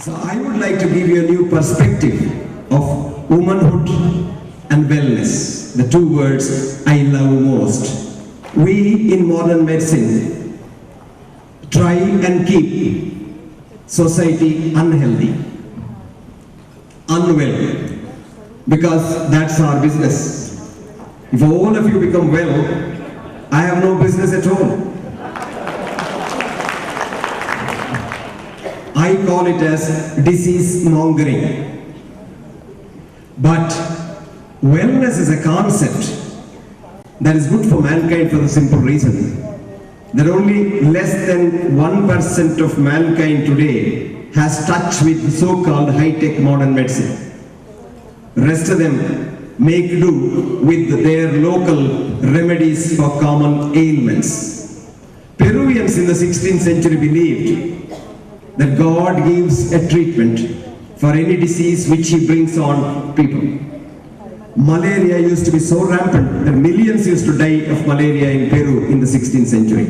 So I would like to give you a new perspective of womanhood and wellness, the two words I love most. We in modern medicine try and keep society unhealthy, unwell, because that's our business. If all of you become well, I have no business at all. I call it as disease mongering. But wellness is a concept that is good for mankind for the simple reason that only less than 1% of mankind today has touch with so-called high-tech modern medicine. Rest of them make do with their local remedies for common ailments. Peruvians in the 16th century believed that God gives a treatment for any disease which He brings on people. Malaria used to be so rampant that millions used to die of malaria in Peru in the 16th century.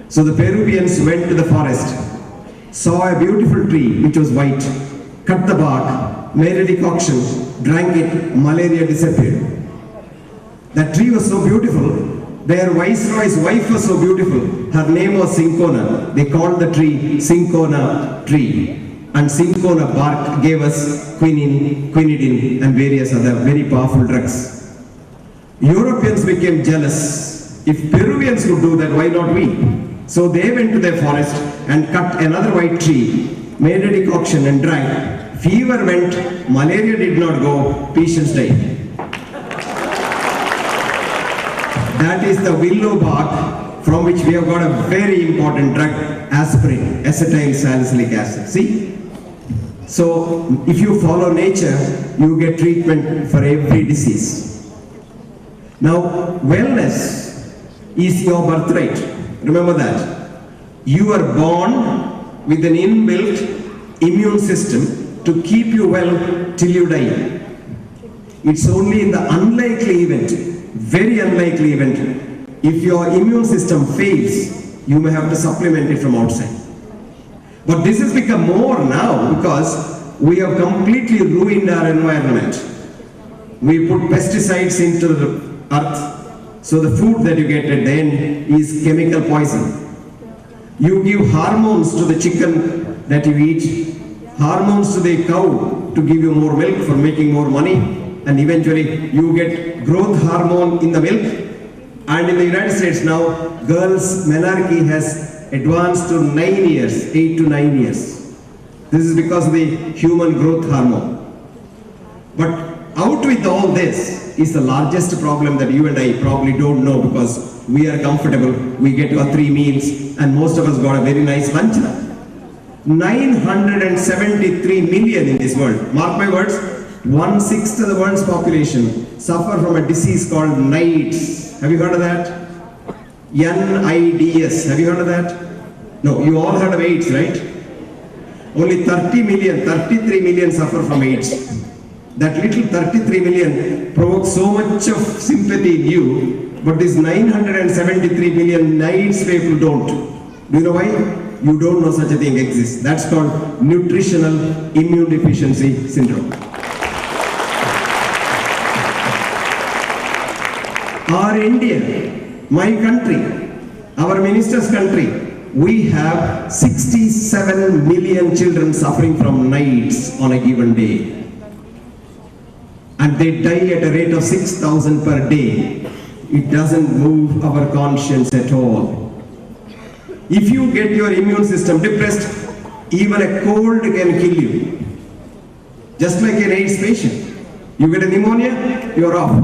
So the Peruvians went to the forest, saw a beautiful tree which was white, cut the bark, made a decoction, drank it, malaria disappeared. That tree was so beautiful. Their viceroy's wife was so beautiful. Her name was Cinchona. They called the tree Cinchona tree. And Cinchona bark gave us quinine, quinidine and various other very powerful drugs. Europeans became jealous. If Peruvians could do that, why not we? So they went to their forest and cut another white tree, made a decoction and drank. Fever went, malaria did not go, patients died. That is the willow bark from which we have got a very important drug, aspirin, acetyl salicylic acid. See? So if you follow nature, you get treatment for every disease. Now, wellness is your birthright. Remember that. You are born with an inbuilt immune system to keep you well till you die. It's only in the unlikely event, very unlikely event, if your immune system fails, you may have to supplement it from outside. But this has become more now because we have completely ruined our environment. We put pesticides into the earth, so the food that you get at the end is chemical poison. You give hormones to the chicken that you eat, hormones to the cow to give you more milk for making more money, and eventually you get growth hormone in the milk. And in the United States now, girls' menarche has advanced to 9 years, 8 to 9 years. This is because of the human growth hormone. But out with all this is the largest problem that you and I probably don't know, because we are comfortable, we get our 3 meals, and most of us got a very nice lunch now. 973 million in this world, mark my words, 1/6 of the world's population suffer from a disease called NIDS. Have you heard of that? NIDS. Have you heard of that? No, you all heard of AIDS, right? Only 30 million, 33 million suffer from AIDS. That little 33 million provokes so much of sympathy in you, but these 973 million NIDS people don't. Do you know why? You don't know such a thing exists. That's called nutritional immune deficiency syndrome. Our India, my country, our minister's country, we have 67 million children suffering from NIDS on a given day. And they die at a rate of 6,000 per day. It doesn't move our conscience at all. If you get your immune system depressed, even a cold can kill you. Just like an AIDS patient. You get a pneumonia, you're off.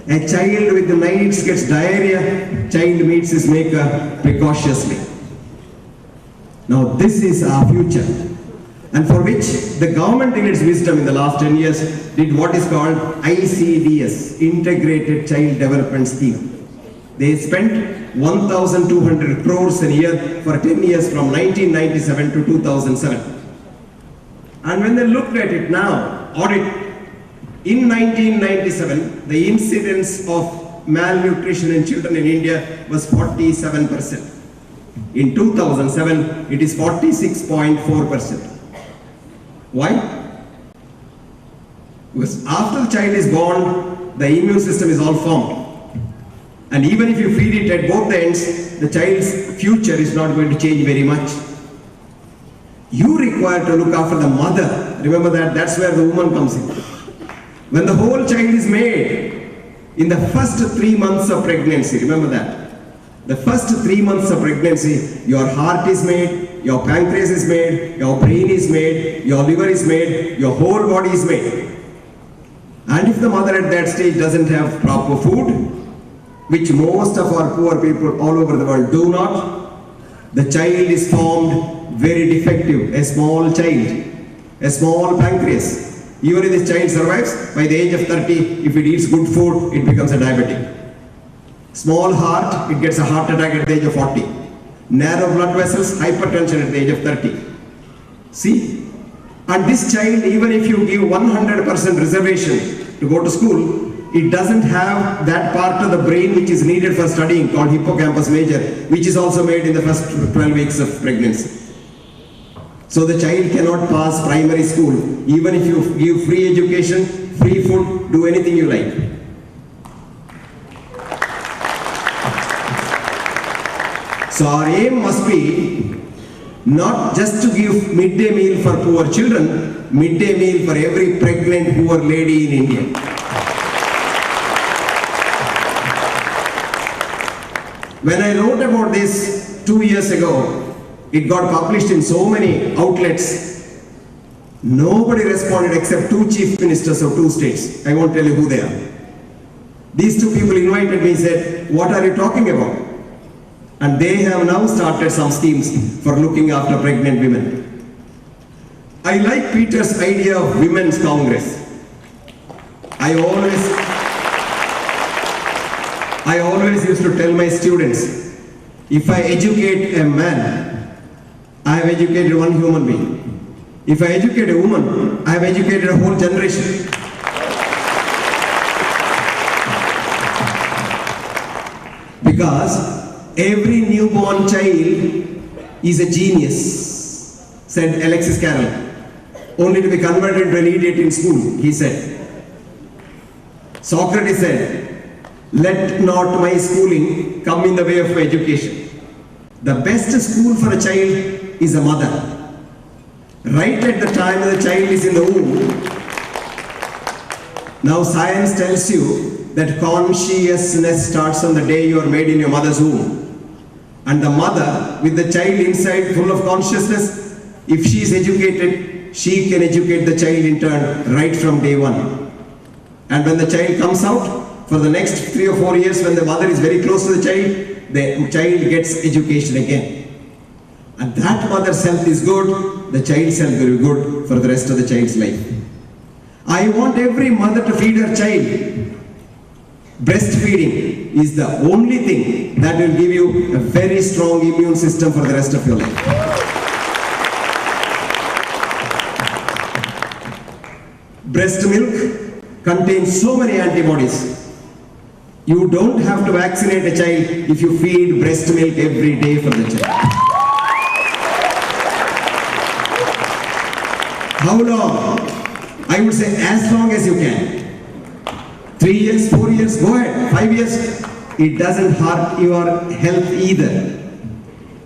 A child with the NIDS gets diarrhea, child meets his maker precautiously. Now this is our future, and for which the government in its wisdom in the last 10 years did what is called ICDS, Integrated Child Development Scheme. They spent 1,200 crores a year for 10 years from 1997 to 2007. And when they looked at it now, audit, in 1997, the incidence of malnutrition in children in India was 47%. In 2007, it is 46.4%. Why? Because after the child is born, the immune system is all formed. And even if you feed it at both ends, the child's future is not going to change very much. You require to look after the mother. Remember that, that's where the woman comes in. When the whole child is made, in the first 3 months of pregnancy, remember that. The first 3 months of pregnancy, your heart is made, your pancreas is made, your brain is made, your liver is made, your whole body is made. And if the mother at that stage doesn't have proper food, which most of our poor people all over the world do not, the child is formed very defective, a small child, a small pancreas. Even if this child survives, by the age of 30, if it eats good food, it becomes a diabetic. Small heart, it gets a heart attack at the age of 40. Narrow blood vessels, hypertension at the age of 30. See? And this child, even if you give 100% reservation to go to school, it doesn't have that part of the brain which is needed for studying called hippocampus major, which is also made in the first 12 weeks of pregnancy. So the child cannot pass primary school, even if you give free education, free food, do anything you like. So our aim must be not just to give midday meal for poor children, midday meal for every pregnant poor lady in India. When I wrote about this 2 years ago, it got published in so many outlets. Nobody responded except 2 chief ministers of 2 states. I won't tell you who they are. These 2 people invited me and said, what are you talking about? And they have now started some schemes for looking after pregnant women. I like Peter's idea of Women's Congress. I always used to tell my students, if I educate a man, I have educated one human being. If I educate a woman, I have educated a whole generation. Because every newborn child is a genius, said Alexis Carrel, only to be converted to an idiot in school, he said. Socrates said, let not my schooling come in the way of my education. The best school for a child is a mother. Right at the time the child is in the womb, now science tells you that consciousness starts on the day you are made in your mother's womb. And the mother, with the child inside full of consciousness, if she is educated, she can educate the child in turn right from day one. And when the child comes out, for the next 3 or 4 years, when the mother is very close to the child gets education again. And that mother's health is good, the child's health will be good for the rest of the child's life. I want every mother to feed her child. Breastfeeding is the only thing that will give you a very strong immune system for the rest of your life. Breast milk contains so many antibodies. You don't have to vaccinate a child if you feed breast milk every day for the child. How long? I would say as long as you can. 3 years, 4 years, go ahead. 5 years, it doesn't hurt your health either.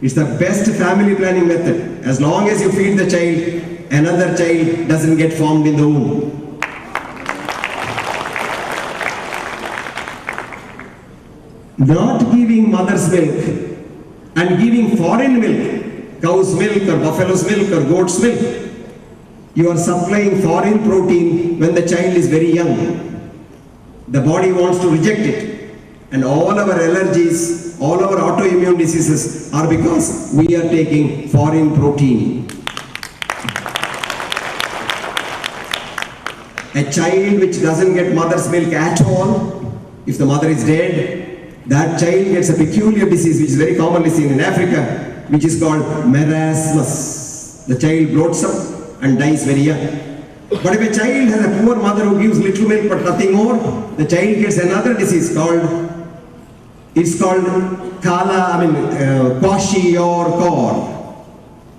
It's the best family planning method. As long as you feed the child, another child doesn't get formed in the womb. Not giving mother's milk and giving foreign milk, cow's milk or buffalo's milk or goat's milk, you are supplying foreign protein when the child is very young. The body wants to reject it. And all our allergies, all our autoimmune diseases are because we are taking foreign protein. A child which doesn't get mother's milk at all, if the mother is dead, that child gets a peculiar disease which is very commonly seen in Africa, which is called marasmus. The child bloats up and dies very young. But if a child has a poor mother who gives little milk but nothing more, the child gets another disease called kwashiorkor,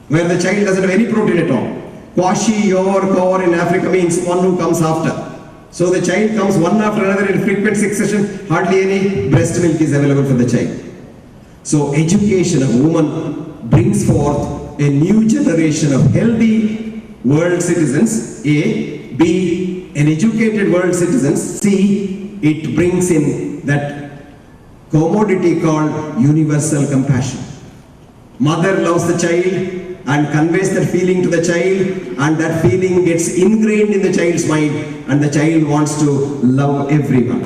where the child doesn't have any protein at all. Kwashi, Yor, Kor in Africa means one who comes after. So the child comes one after another in frequent succession, hardly any breast milk is available for the child. So education of woman brings forth a new generation of healthy world citizens, A. B. An educated world citizens, C. It brings in that commodity called universal compassion. Mother loves the child and conveys that feeling to the child, and that feeling gets ingrained in the child's mind, and the child wants to love everyone.